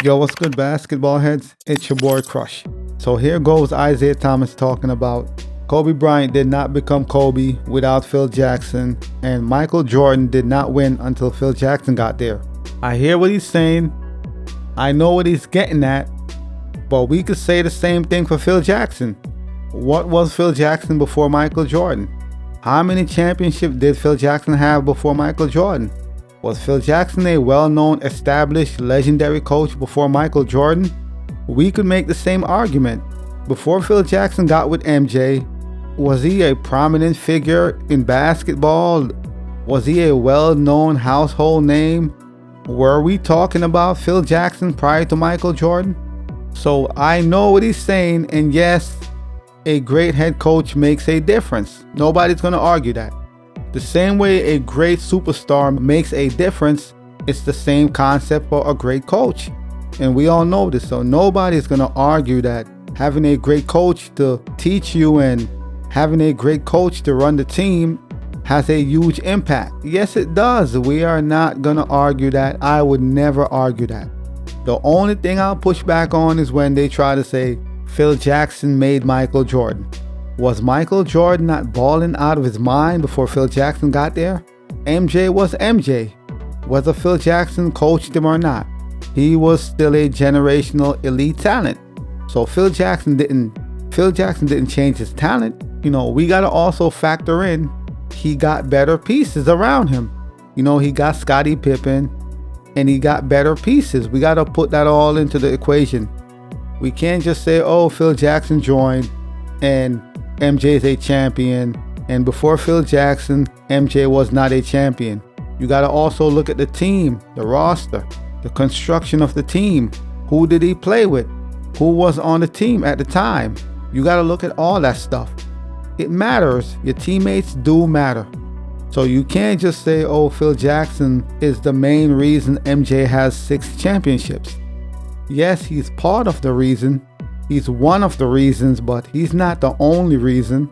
Yo, what's good, basketball heads? It's your boy Crush. So here goes Isiah Thomas talking about Kobe Bryant did not become Kobe without Phil Jackson, and Michael Jordan did not win until Phil Jackson got there. I hear what he's saying. I know what he's getting at, but we could say the same thing for Phil Jackson. What was Phil Jackson before Michael Jordan? How many championships did Phil Jackson have before Michael Jordan? Was Phil Jackson a well-known, established, legendary coach before Michael Jordan? We could make the same argument. Before Phil Jackson got with MJ, was he a prominent figure in basketball? Was he a well-known household name? Were we talking about Phil Jackson prior to Michael Jordan? So I know what he's saying, and yes, a great head coach makes a difference. Nobody's going to argue that. The same way a great superstar makes a difference, it's the same concept for a great coach. And we all know this, so nobody's going to argue that having a great coach to teach you and having a great coach to run the team has a huge impact. Yes, it does. We are not going to argue that. I would never argue that. The only thing I'll push back on is when they try to say Phil Jackson made Michael Jordan. Was Michael Jordan not balling out of his mind before Phil Jackson got there? MJ was MJ. Whether Phil Jackson coached him or not, he was still a generational elite talent. So Phil Jackson didn't change his talent. We got to also factor in he got better pieces around him. He got Scottie Pippen and he got better pieces. We got to put that all into the equation. We can't just say, oh, Phil Jackson joined and MJ is a champion, and before Phil Jackson, MJ was not a champion. You got to also look at the team, the roster, the construction of the team. Who did he play with? Who was on the team at the time? You got to look at all that stuff. It matters. Your teammates do matter. So you can't just say, oh, Phil Jackson is the main reason MJ has 6 championships. Yes, he's part of the reason. He's one of the reasons, but he's not the only reason,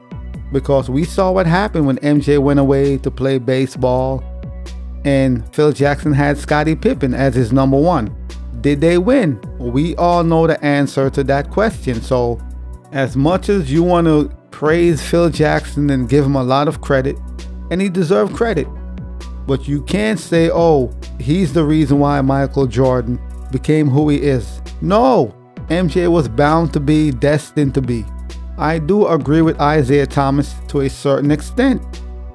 because we saw what happened when MJ went away to play baseball and Phil Jackson had Scottie Pippen as his number one. Did they win? We all know the answer to that question. So as much as you want to praise Phil Jackson and give him a lot of credit, and he deserved credit, but you can't say, oh, he's the reason why Michael Jordan became who he is. No. MJ was bound to be, destined to be. I do agree with Isiah Thomas to a certain extent.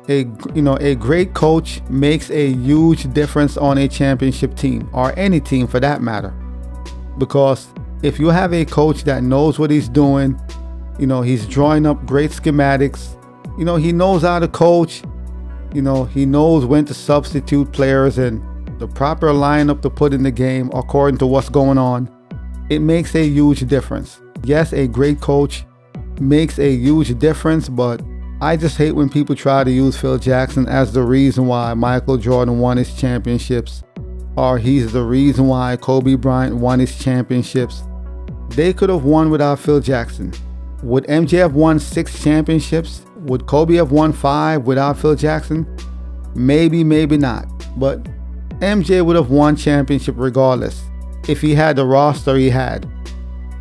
A great coach makes a huge difference on a championship team, or any team for that matter. Because if you have a coach that knows what he's doing, he's drawing up great schematics, he knows how to coach, he knows when to substitute players and the proper lineup to put in the game according to what's going on. It makes a huge difference. Yes, a great coach makes a huge difference, but I just hate when people try to use Phil Jackson as the reason why Michael Jordan won his championships, or he's the reason why Kobe Bryant won his championships. They could have won without Phil Jackson. Would MJ have won 6 championships? Would Kobe have won 5 without Phil Jackson? Maybe, maybe not. But MJ would have won championship regardless, if he had the roster he had,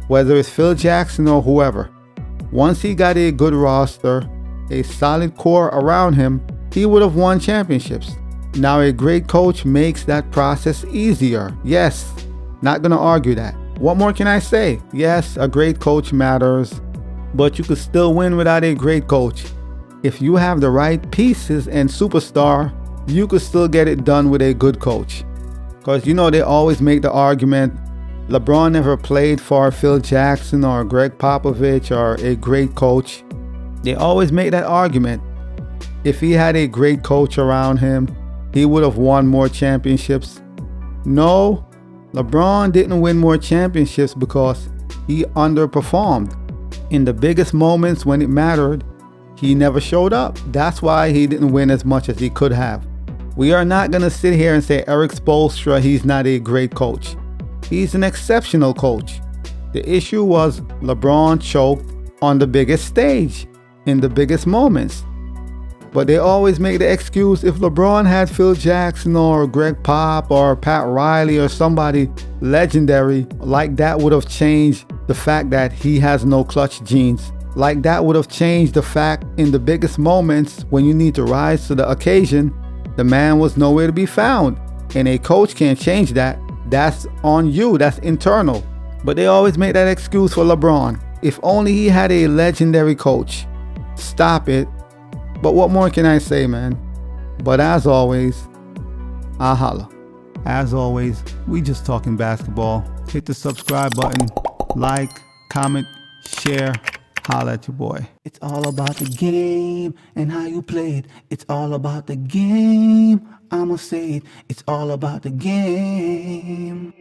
whether it's Phil Jackson or whoever. Once he got a good roster, a solid core around him, he would have won championships. Now, a great coach makes that process easier. Yes, not gonna argue that. What more can I say? Yes, a great coach matters, but you could still win without a great coach. If you have the right pieces and superstar, you could still get it done with a good coach. Because they always make the argument, LeBron never played for Phil Jackson or Greg Popovich or a great coach. They always make that argument. If he had a great coach around him, he would have won more championships. No, LeBron didn't win more championships because he underperformed. In the biggest moments when it mattered, he never showed up. That's why he didn't win as much as he could have. We are not going to sit here and say Eric Spoelstra, he's not a great coach. He's an exceptional coach. The issue was LeBron choked on the biggest stage, in the biggest moments. But they always make the excuse if LeBron had Phil Jackson or Greg Pop or Pat Riley or somebody legendary, like that would have changed the fact that he has no clutch genes. Like that would have changed the fact in the biggest moments when you need to rise to the occasion, the man was nowhere to be found. And a coach can't change that. That's on you. That's internal. But they always make that excuse for LeBron. If only he had a legendary coach. Stop it. But what more can I say, man? But as always, I holla. As always, we just talking basketball. Hit the subscribe button, like, comment, share. Holla at your boy. It's all about the game and how you play it. It's all about the game. I'ma say it. It's all about the game.